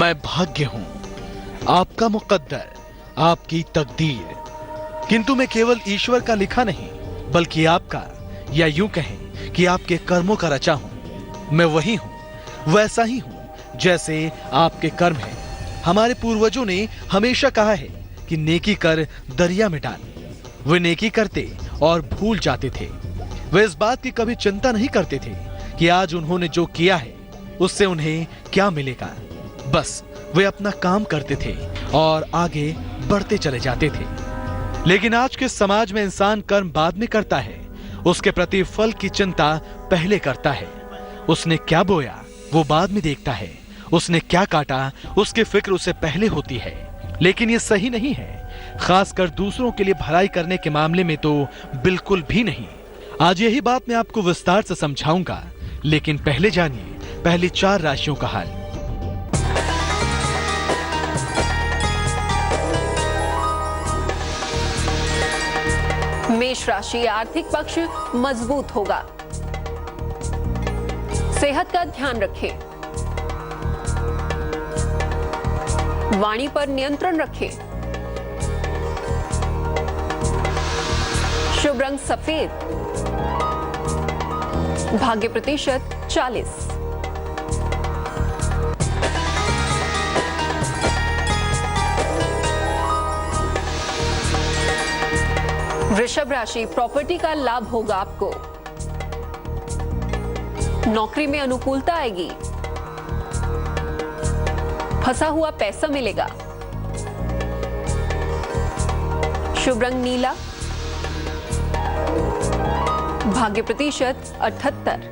मैं भाग्य हूं, आपका मुकद्दर, आपकी तकदीर। किंतु मैं केवल ईश्वर का लिखा नहीं, बल्कि आपका, या यूं कहें कि आपके कर्मों का रचा हूं। मैं वही हूं, वैसा ही हूं जैसे आपके कर्म हैं। हमारे पूर्वजों ने हमेशा कहा है कि नेकी कर दरिया में डाल। वे नेकी करते और भूल जाते थे। वे इस बात की कभी चिंता नहीं करते थे कि आज उन्होंने जो किया है उससे उन्हें क्या मिलेगा। बस वे अपना काम करते थे और आगे बढ़ते चले जाते थे। लेकिन आज के समाज में इंसान कर्म बाद में करता है, उसके प्रति फल की चिंता पहले करता है। उसने क्या बोया वो बाद में देखता है, उसने क्या काटा उसकी फिक्र उसे पहले होती है। लेकिन ये सही नहीं है, खासकर दूसरों के लिए भलाई करने के मामले में तो बिल्कुल भी नहीं। आज यही बात मैं आपको विस्तार से समझाऊंगा, लेकिन पहले जानिए पहली 4 राशियों का हाल। मेष राशि, आर्थिक पक्ष मजबूत होगा। सेहत का ध्यान रखें। वाणी पर नियंत्रण रखें। शुभ रंग सफेद। भाग्य प्रतिशत 40। वृषभ राशि, प्रॉपर्टी का लाभ होगा आपको। नौकरी में अनुकूलता आएगी। फंसा हुआ पैसा मिलेगा। शुभ रंग नीला। भाग्य प्रतिशत 78।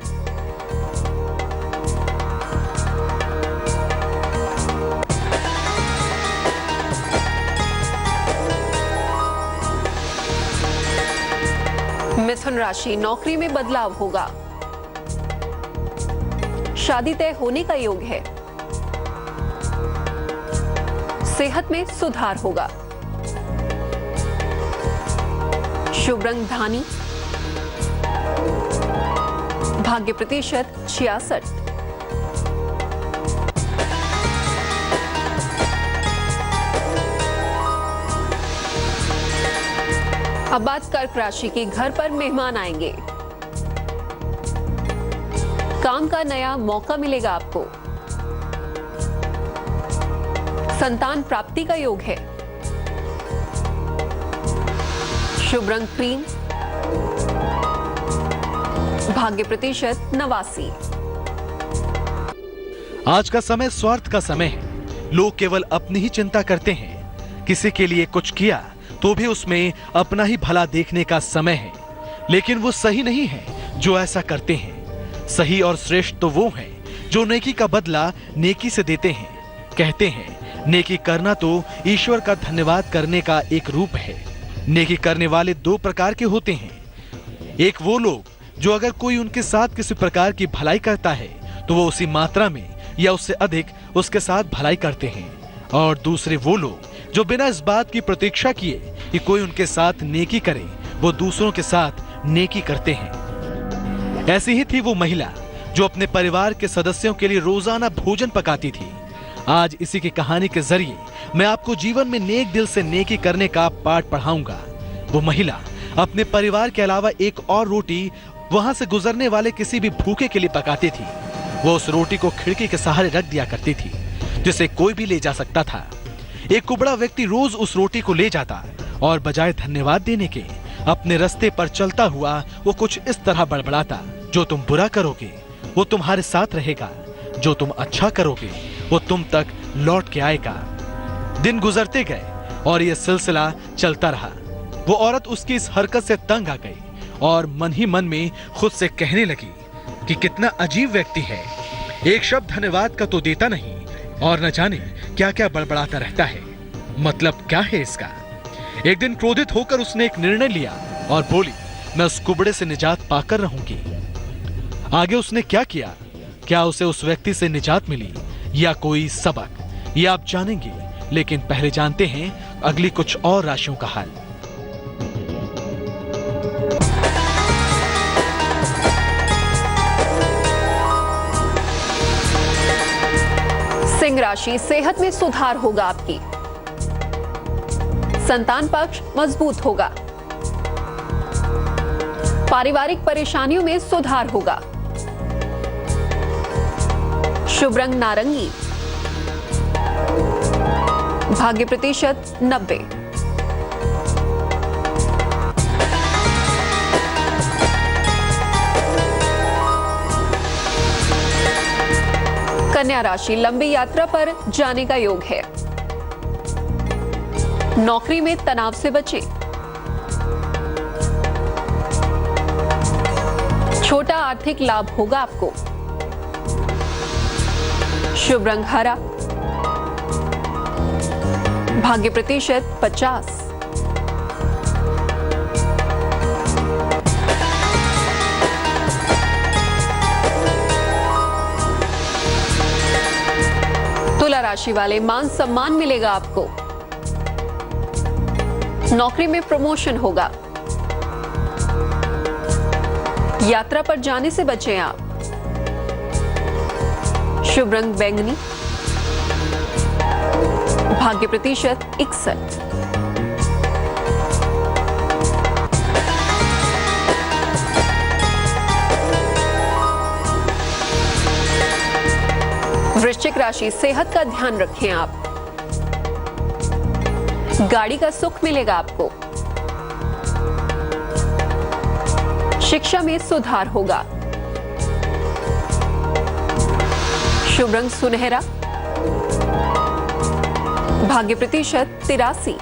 मिथुन राशि, नौकरी में बदलाव होगा। शादी तय होने का योग है। सेहत में सुधार होगा। शुभ रंग धानी। भाग्य प्रतिशत 66। अब बात कर्क राशि की। घर पर मेहमान आएंगे। काम का नया मौका मिलेगा आपको। संतान प्राप्ति का योग है। शुभ रंग क्रीम। भाग्य प्रतिशत 89। आज का समय स्वार्थ का समय है। लोग केवल अपनी ही चिंता करते हैं। किसी के लिए कुछ किया तो भी उसमें अपना ही भला देखने का समय है। लेकिन वो सही नहीं है जो ऐसा करते हैं। सही और श्रेष्ठ तो वो हैं जो नेकी का बदला नेकी से देते हैं। कहते हैं नेकी करना तो ईश्वर का धन्यवाद करने का एक रूप है। नेकी करने वाले 2 प्रकार के होते हैं। एक वो लोग जो अगर कोई उनके साथ किसी प्रकार की भलाई करता है तो वो उसी मात्रा में या उससे अधिक उसके साथ भलाई करते हैं। और दूसरे वो लोग जो बिना इस बात की प्रतीक्षा किए कि कोई उनके साथ नेकी करे, वो दूसरों के साथ नेकी करते हैं। ऐसी ही थी वो महिला जो अपने परिवार के सदस्यों के लिए रोजाना भोजन पकाती थी। आज इसी की कहानी के जरिए मैं आपको जीवन में नेक दिल से नेकी करने का पाठ पढ़ाऊंगा। वो महिला अपने परिवार के अलावा एक और रोटी वहां से गुजरने वाले किसी भी भूखे के लिए पकाती थी। वो उस रोटी को खिड़की के सहारे रख दिया करती थी, जिसे कोई भी ले जा सकता था। एक कुबड़ा व्यक्ति रोज उस रोटी को ले जाता और बजाय धन्यवाद देने के अपने रास्ते पर चलता हुआ वो कुछ इस तरह बड़बड़ाता, जो तुम बुरा करोगे वो तुम्हारे साथ रहेगा, जो तुम अच्छा करोगे वो तुम तक लौट के आएगा। दिन गुजरते गए और यह सिलसिला चलता रहा। वो औरत उसकी इस हरकत से तंग आ गई और मन ही मन में खुद से कहने लगी कि कितना अजीब व्यक्ति है। एक शब्द धन्यवाद का तो देता नहीं और न जाने क्या क्या बड़बड़ाता रहता है। मतलब क्या है इसका। एक दिन क्रोधित होकर उसने एक निर्णय लिया और बोली, मैं उस कुबड़े से निजात पाकर रहूंगी। आगे उसने क्या किया, क्या उसे उस व्यक्ति से निजात मिली या कोई सबक, ये आप जानेंगे। लेकिन पहले जानते हैं अगली कुछ और राशियों का हाल। सिंह राशि सेहत में सुधार होगा आपकी। संतान पक्ष मजबूत होगा। पारिवारिक परेशानियों में सुधार होगा। शुभ रंग नारंगी। भाग्य प्रतिशत 90। कन्या राशि लंबी यात्रा पर जाने का योग है। नौकरी में तनाव से बचें। छोटा आर्थिक लाभ होगा आपको। शुभ रंग हरा। भाग्य प्रतिशत 50। तुला राशि वाले मान सम्मान मिलेगा आपको। नौकरी में प्रमोशन होगा। यात्रा पर जाने से बचें आप। शुभ रंग बैंगनी। भाग्य प्रतिशत 61। वृश्चिक राशि सेहत का ध्यान रखें आप। गाड़ी का सुख मिलेगा आपको। शिक्षा में सुधार होगा। शुभ रंग सुनहरा। भाग्य प्रतिशत 83।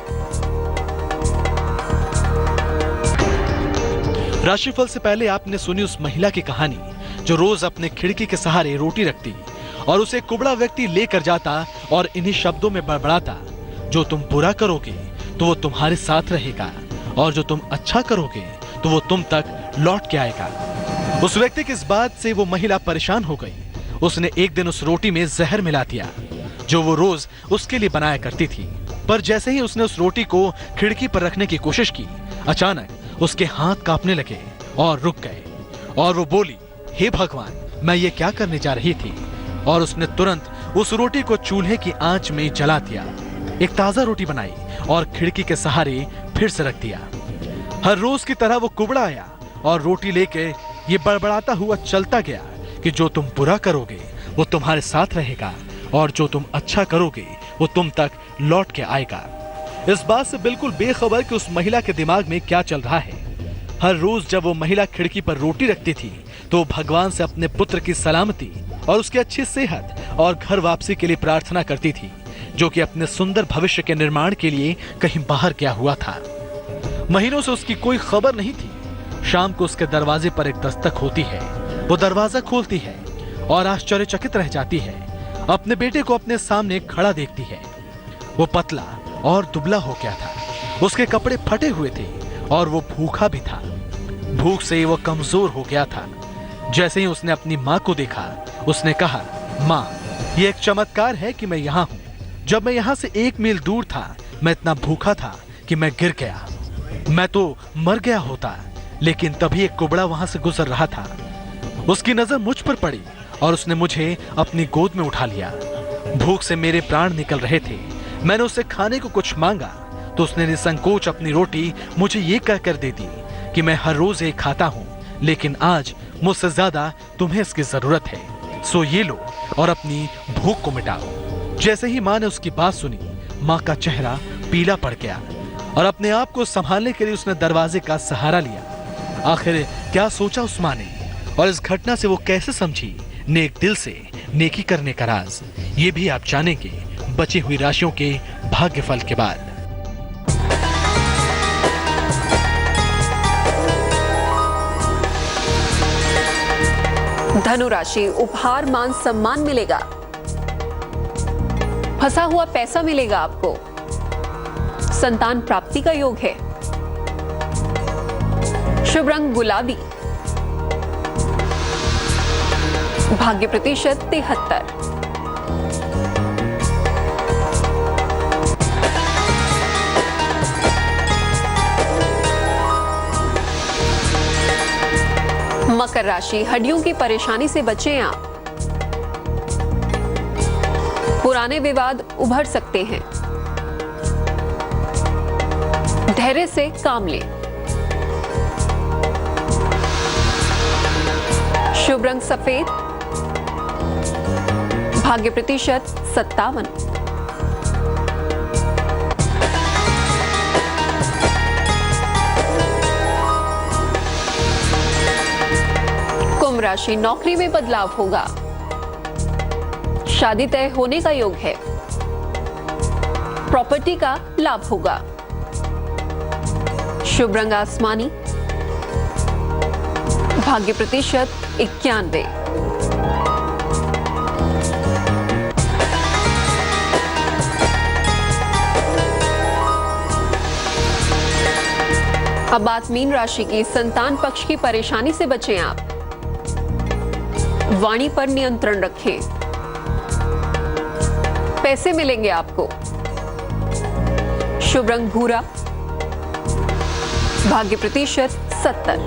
राशिफल से पहले आपने सुनी उस महिला की कहानी जो रोज अपने खिड़की के सहारे रोटी रखती और उसे कुबड़ा व्यक्ति लेकर जाता और इन्हीं शब्दों में बड़बड़ाता, जो तुम बुरा करोगे तो वो तुम्हारे साथ रहेगा और जो तुम अच्छा करोगे तो वो तुम तक लौट के आएगा। उस व्यक्ति की इस बात से वो महिला परेशान हो गई। उसने एक दिन उस रोटी में जहर मिला दिया जो वो रोज उसके लिए बनाया करती थी। पर जैसे ही उसने उस रोटी को खिड़की पर रखने की कोशिश की, अचानक उसके हाथ कांपने लगे और रुक गए और वो बोली, हे भगवान, मैं ये क्या करने जा रही थी। और उसने तुरंत उस रोटी को चूल्हे की आंच में जला दिया, एक ताजा रोटी बनाई और खिड़की के सहारे फिर से रख दिया। हर रोज की तरह वो कुबड़ा आया और रोटी लेके ये बड़बड़ाता हुआ चलता गया कि जो तुम बुरा करोगे वो तुम्हारे साथ रहेगा और जो तुम अच्छा करोगे वो तुम तक लौट के आएगा। इस बात से बिल्कुल बेखबर कि उस महिला के दिमाग में क्या चल रहा है। हर रोज जब वो महिला खिड़की पर रोटी रखती थी तो भगवान से अपने पुत्र की सलामती और उसकी अच्छी सेहत और घर वापसी के लिए प्रार्थना करती थी, जो कि अपने सुंदर भविष्य के निर्माण के लिए कहीं बाहर गया हुआ था। महीनों से उसकी कोई खबर नहीं थी। शाम को उसके दरवाजे पर एक दस्तक होती है। वो दरवाजा खोलती है और आश्चर्यचकित रह जाती है। अपने बेटे को अपने सामने खड़ा देखती है। वो पतला और दुबला हो गया था। उसके कपड़े फटे हुए थे और वो भूखा भी था। भूख से वो कमजोर हो गया था। जैसे ही उसने अपनी माँ को देखा, उसने कहा, माँ, ये एक चमत्कार है कि मैं यहाँ हूँ। जब मैं यहाँ से 1 मील दूर था, मैं इतना भूखा था कि मैं गिर गया। मैं तो मर गया होता। लेकिन तभी एक कुबड़ा वहां से गुजर रहा था। उसकी नजर मुझ पर पड़ी और उसने मुझे अपनी गोद में उठा लिया। भूख से मेरे प्राण निकल रहे थे। मैंने उससे खाने को कुछ मांगा तो उसने निसंकोच अपनी रोटी मुझे ये कहकर दे दी कि मैं हर रोज एक खाता हूँ, लेकिन आज मुझसे ज्यादा तुम्हें इसकी जरूरत है, सो ये लो और अपनी भूख को मिटाओ। जैसे ही माँ ने उसकी बात सुनी, माँ का चेहरा पीला पड़ गया और अपने आप को संभालने के लिए उसने दरवाजे का सहारा लिया। आखिर क्या सोचा उस माँ ने और इस घटना से वो कैसे समझी नेक दिल से नेकी करने का राज, ये भी आप जानेंगे बची हुई राशियों के भाग्यफल के बाद। धनु राशि उपहार मान सम्मान मिलेगा। फंसा हुआ पैसा मिलेगा आपको। संतान प्राप्ति का योग है। शुभ रंग गुलाबी। भाग्य प्रतिशत 73। मकर राशि हड्डियों की परेशानी से बचें आप। पुराने विवाद उभर सकते हैं। धैर्य से काम लें। शुभ रंग सफेद। भाग्य प्रतिशत 57। कुंभ राशि, नौकरी में बदलाव होगा। शादी तय होने का योग है। प्रॉपर्टी का लाभ होगा। शुभ रंग आसमानी। भाग्य प्रतिशत 91। अब बात मीन राशि की। संतान पक्ष की परेशानी से बचें आप। वाणी पर नियंत्रण रखें। पैसे मिलेंगे आपको। शुभ रंग भूरा। भाग्य प्रतिशत 70।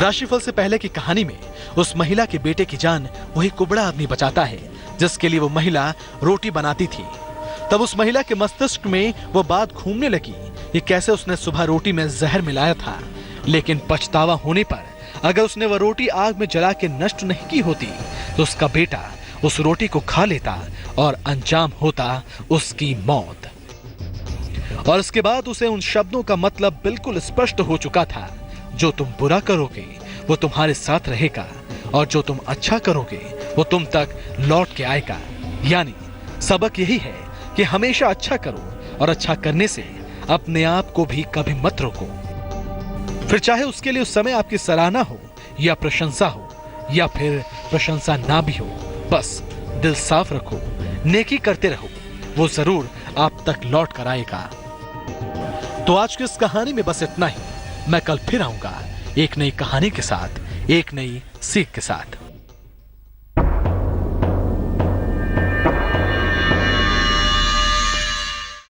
राशिफल से पहले की कहानी में उस महिला के बेटे की जान वही कुबड़ा आदमी बचाता है जिसके लिए वो महिला रोटी बनाती थी। तब उस महिला के मस्तिष्क में वो बात घूमने लगी कि कैसे उसने सुबह रोटी में जहर मिलाया था, लेकिन पछतावा होने पर अगर उसने वह रोटी आग में जला के नष्ट नहीं की होती तो उसका बेटा उस रोटी को खा लेता और अंजाम होता उसकी मौत। और इसके बाद उसे उन शब्दों का मतलब बिल्कुल स्पष्ट हो चुका था, जो तुम बुरा करोगे वो तुम्हारे साथ रहेगा और जो तुम अच्छा करोगे वो तुम तक लौट के आएगा। यानी सबक यही है कि हमेशा अच्छा करो और अच्छा करने से अपने आप को भी कभी मत रोको, फिर चाहे उसके लिए उस समय आपकी सराहना हो या प्रशंसा हो या फिर प्रशंसा ना भी हो। बस दिल साफ रखो, नेकी करते रहो, वो जरूर आप तक लौट कर आएगा। तो आज की इस कहानी में बस इतना ही। मैं कल फिर आऊंगा एक नई कहानी के साथ, एक नई सीख के साथ।